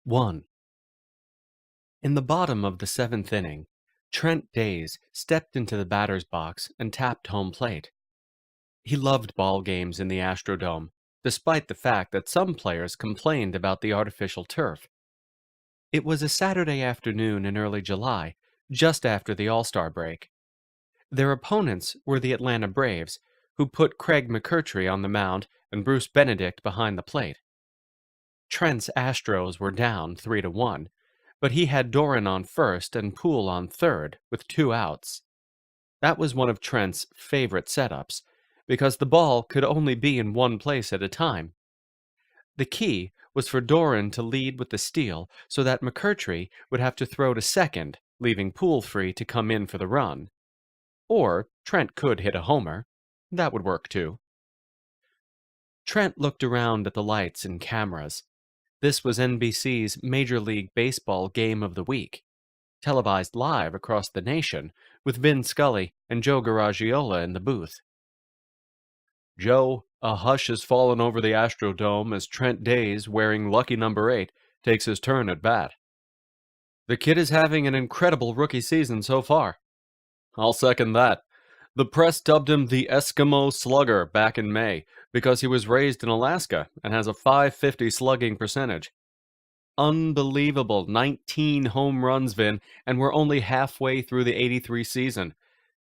1. In the bottom of the seventh inning, Trent Days stepped into the batter's box and tapped home plate. He loved ball games in the Astrodome, despite the fact that some players complained about the artificial turf. It was a Saturday afternoon in early July, just after the All-Star break. Their opponents were the Atlanta Braves, who put Craig McCurtry on the mound and Bruce Benedict behind the plate. Trent's Astros were down 3-1, but he had Doran on first and Poole on third, with 2 outs. That was one of Trent's favorite setups, because the ball could only be in one place at a time. The key was for Doran to lead with the steal so that McCurtry would have to throw to second, leaving Poole free to come in for the run. Or Trent could hit a homer. That would work too. Trent looked around at the lights and cameras. This was NBC's Major League Baseball Game of the Week, televised live across the nation, with Vin Scully and Joe Garagiola in the booth. Joe, a hush has fallen over the Astrodome as Trent Days, wearing lucky number 8, takes his turn at bat. The kid is having an incredible rookie season so far. I'll second that. The press dubbed him the Eskimo Slugger back in May because he was raised in Alaska and has a .550 slugging percentage. Unbelievable, 19 home runs, Vin, and we're only halfway through the '83 season.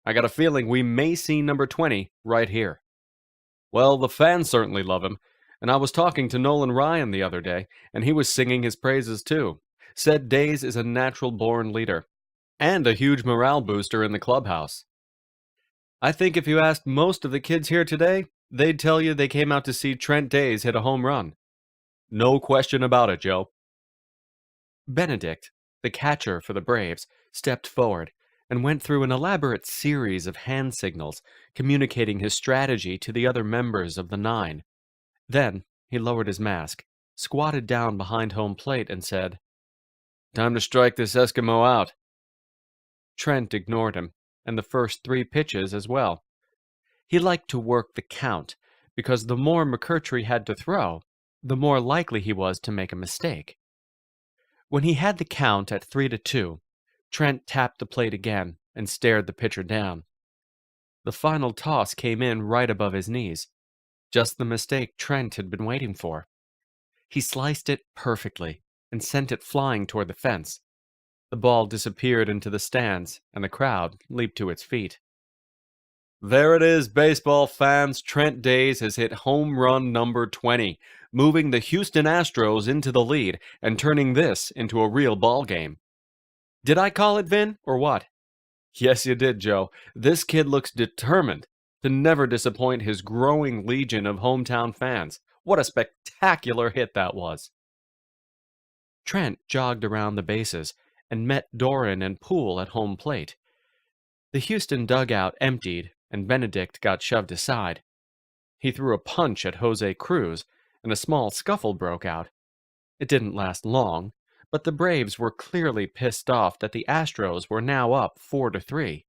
I got a feeling we may see number 20 right here. Well, the fans certainly love him, and I was talking to Nolan Ryan the other day, and he was singing his praises too. Said Days is a natural-born leader, and a huge morale booster in the clubhouse. I think if you asked most of the kids here today, they'd tell you they came out to see Trent Days hit a home run. No question about it, Joe. Benedict, the catcher for the Braves, stepped forward and went through an elaborate series of hand signals, communicating his strategy to the other members of the 9. Then he lowered his mask, squatted down behind home plate, and said, "Time to strike this Eskimo out." Trent ignored him, and the first 3 pitches as well. He liked to work the count, because the more McCurtry had to throw, the more likely he was to make a mistake. When he had the count at 3-2, Trent tapped the plate again and stared the pitcher down. The final toss came in right above his knees, just the mistake Trent had been waiting for. He sliced it perfectly and sent it flying toward the fence. The ball disappeared into the stands, and the crowd leaped to its feet. There it is, baseball fans. Trent Days has hit home run number 20, moving the Houston Astros into the lead and turning this into a real ball game. Did I call it, Vin, or what? Yes, you did, Joe. This kid looks determined to never disappoint his growing legion of hometown fans. What a spectacular hit that was. Trent jogged around the bases and met Doran and Poole at home plate. The Houston dugout emptied, and Benedict got shoved aside. He threw a punch at Jose Cruz, and a small scuffle broke out. It didn't last long, but the Braves were clearly pissed off that the Astros were now up 4-3.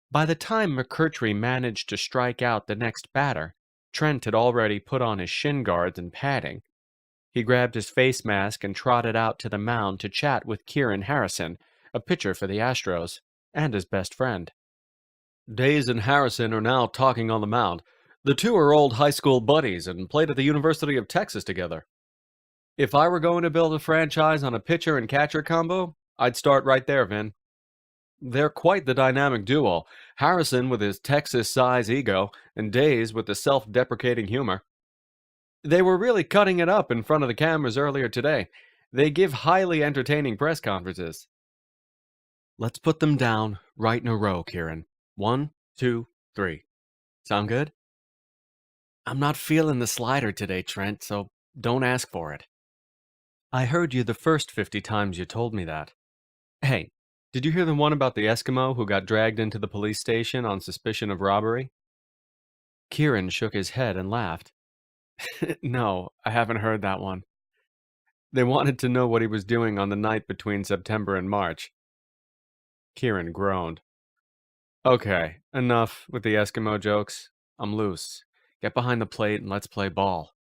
By the time McCurtry managed to strike out the next batter, Trent had already put on his shin guards and padding. He grabbed his face mask and trotted out to the mound to chat with Kieran Harrison, a pitcher for the Astros, and his best friend. Days and Harrison are now talking on the mound. The two are old high school buddies and played at the University of Texas together. If I were going to build a franchise on a pitcher and catcher combo, I'd start right there, Vin. They're quite the dynamic duo, Harrison with his Texas-size ego, and Days with the self-deprecating humor. They were really cutting it up in front of the cameras earlier today. They give highly entertaining press conferences. Let's put them down right in a row, Kieran. 1, 2, 3. Sound good? I'm not feeling the slider today, Trent, so don't ask for it. I heard you the first 50 times you told me that. Hey, did you hear the one about the Eskimo who got dragged into the police station on suspicion of robbery? Kieran shook his head and laughed. No, I haven't heard that one. They wanted to know what he was doing on the night between September and March. Kieran groaned. Okay, enough with the Eskimo jokes. I'm loose. Get behind the plate and let's play ball.